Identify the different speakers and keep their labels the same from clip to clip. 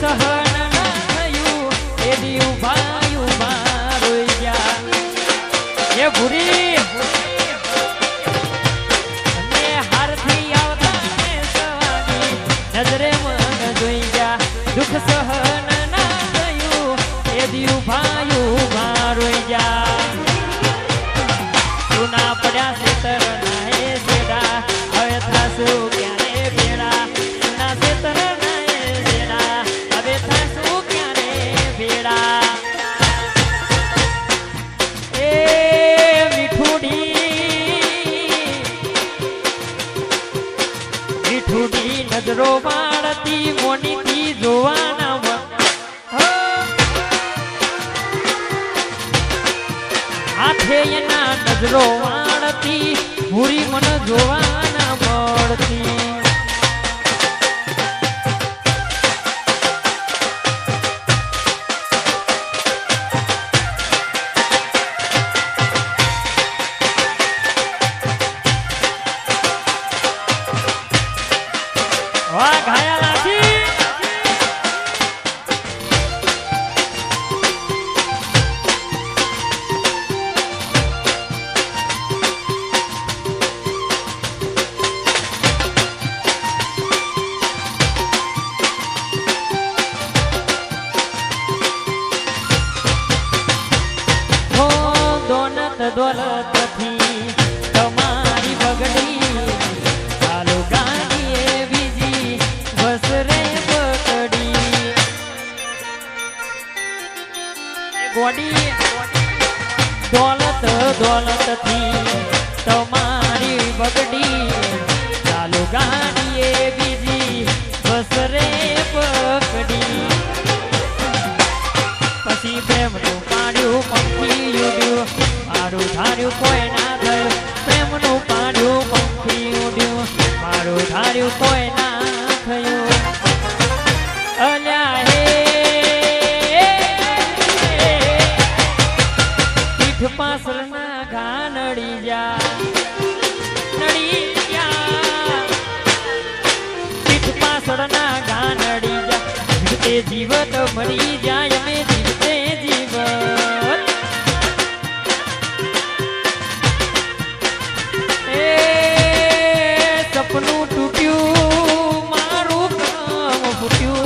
Speaker 1: સહન ના થયું એ દી ઉભા રોઈ ગયા એ ભૂરી અને હારથી આવતા ને સવારી નજરે મન જોઈ ગયા દુઃખ સહન ના થયું એ દી ઉભા રોઈ ગયા સુના પડ્યા સેતર ના એ સેડા હવે થાશું ક્યારે ભેડા સુના સેતર ના એ સેડા હવે થાશું ક્યારે ભેડા એ મીઠુડી નજરો વાળતી મોનીથી જોવાના હાથે એના નજરો વાળતી ભૂરી મન જોવાના મળતી વાહ ઘાયા લાગી દોલત થી તમારી બગડી ચાલો ગાડી એ બીજી બસ રે પકડી ગોડી દોલત થી તમારી બગડી ચાલો ગાડી એ બીજી બસ રે પકડી પછી પ્રેમનું પાડ્યું પંખી ઉડ્યું મારું ધાર્યું કોઈ ના થયું પ્રેમનું પાડ્યું પંખી ઉડ્યું મારું ધાર્યું કોઈ ના થયું અલ્યા હે પીઠ પાછળના ઘા નડી ગયા પીઠ પાછળના ઘા નડી જા જીવતે જીવત મરી જાય અમે જીવતે જીવત સપનું તૂટ્યું મારું કામ ફૂટ્યું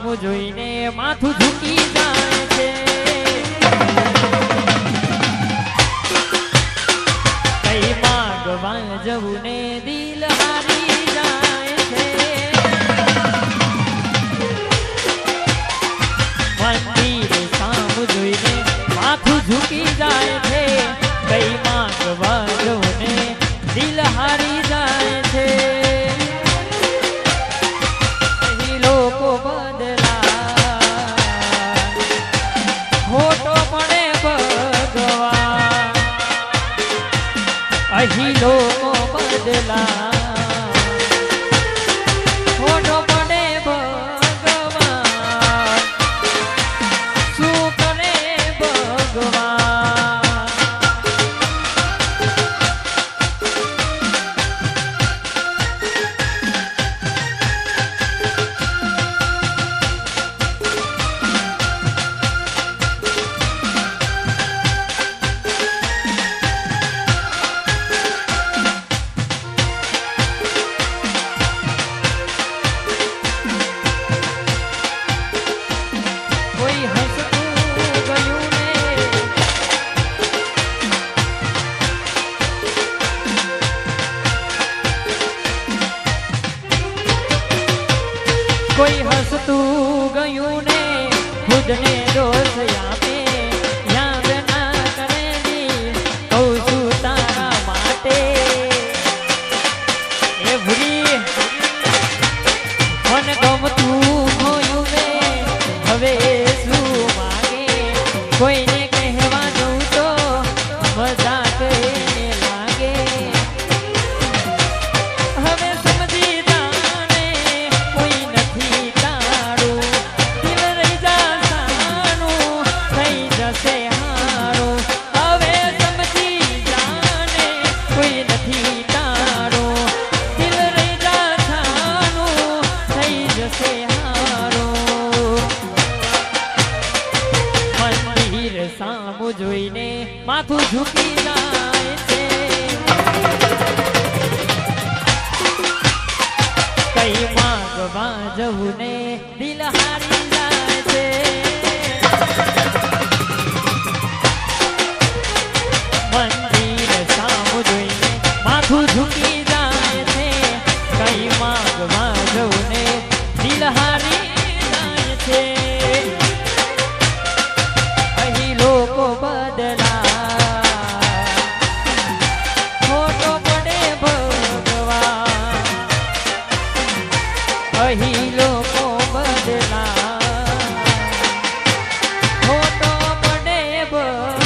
Speaker 1: સામું જોઈને માથું ઝૂકી જાય છે કઈ માંગવા જવું ને દિલ હારી જાય છે મંદિર સામું જોઈને માથું ઝૂકી જાય છે કઈ માંગવા જવું ને દિલ હારી જાય છે અહીં લોકો બદલા ખોટો પડે ભગવાન અહીં લોકો બદલા ખોટો પડે ભગવાન શું કરે ભગવાન કોઈ હસતું ગયું ને કોઈ હસતું ગયું ને ખુદને દોષ આપે યાદ ના કરેલી કહું છું તારા માટે એ ભૂલી મન ગમતું ખોયું ને હવે શું માગે કોઈને કહેવાનું તો મજાક એને લાગે હવે સમજી જાને કોઈ નથી તારું દિલ રહી જાનું થઈ જશે હારું હવે સમજી જાને કોઈ નથી તારું દિલ રહી જાનું થઈ જશે હારું મંદિર સામું જોઈને માથું ઝૂકી જાય છે કઈ માંગવા જવું ને દિલ હારી જાય છે મંદિર સામું જોઈને માથું ઝૂકી જાય છે કઈ માંગવા જવું ને દિલ હારી જાય છે અહીં લોકો બદલા ખોટો પડે ભગવાન અહીં લોકો બદલા ખોટો પડે ભગવાન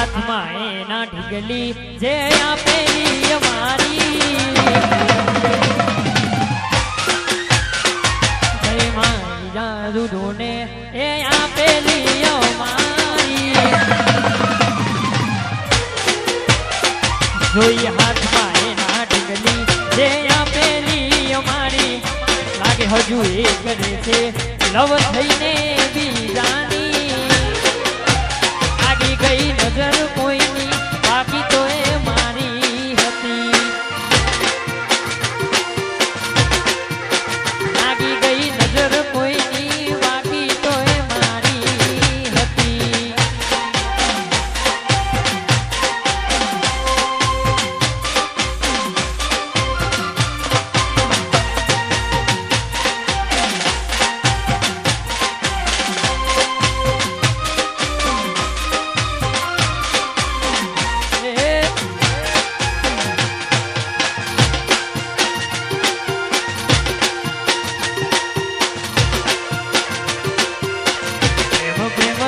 Speaker 1: હાથમાં એના ઢીગલી જે આપેલી અમારી જય મારી જાદુને એ આપેલી અમારી જોઈ હાથમાં એના ઢીગલી જે આપેલી અમારી લાગે હજુ એ કરે છે લવ થઈને બીજાની આગી ગઈ નજર કોઈની બાકી તો એ મારી હતી આગી ગઈ નજર કોઈની બાકી તો એ મારી હતી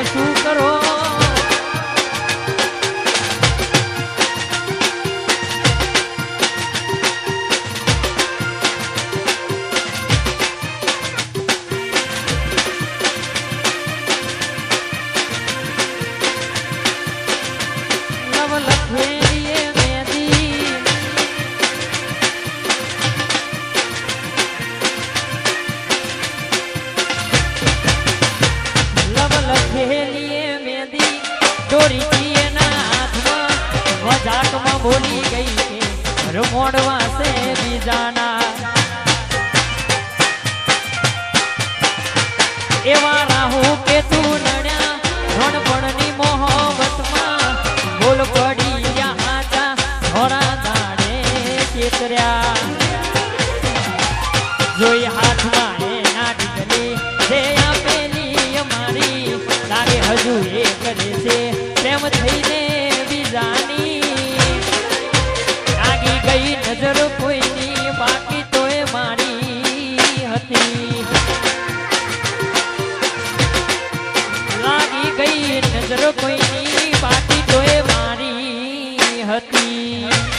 Speaker 1: શું કરો લવ લખેલી મેદી લવ લખેલી મેદી દોરી એના હાથમાં મજાકમાં બોલી ગઈ કે રમોડવા છે બીજાના એવા રાહુ કે તું નડ્યા ધણપણની મોહબ્બતમાં બોલ પડી ગયા હાચા થોડા દાડે ચેતર્યા જોઈ હાથમાં એના ઢીકલી જે આપેલી અમારી લાગે હજુ એ કરે છે પ્રેમ થઈને બીજાની આગી ગઈ નજર કોઈની બાકી તો એ મારી હતી લાગી ગઈ નજર કોઈની બાકી તો એ મારી હતી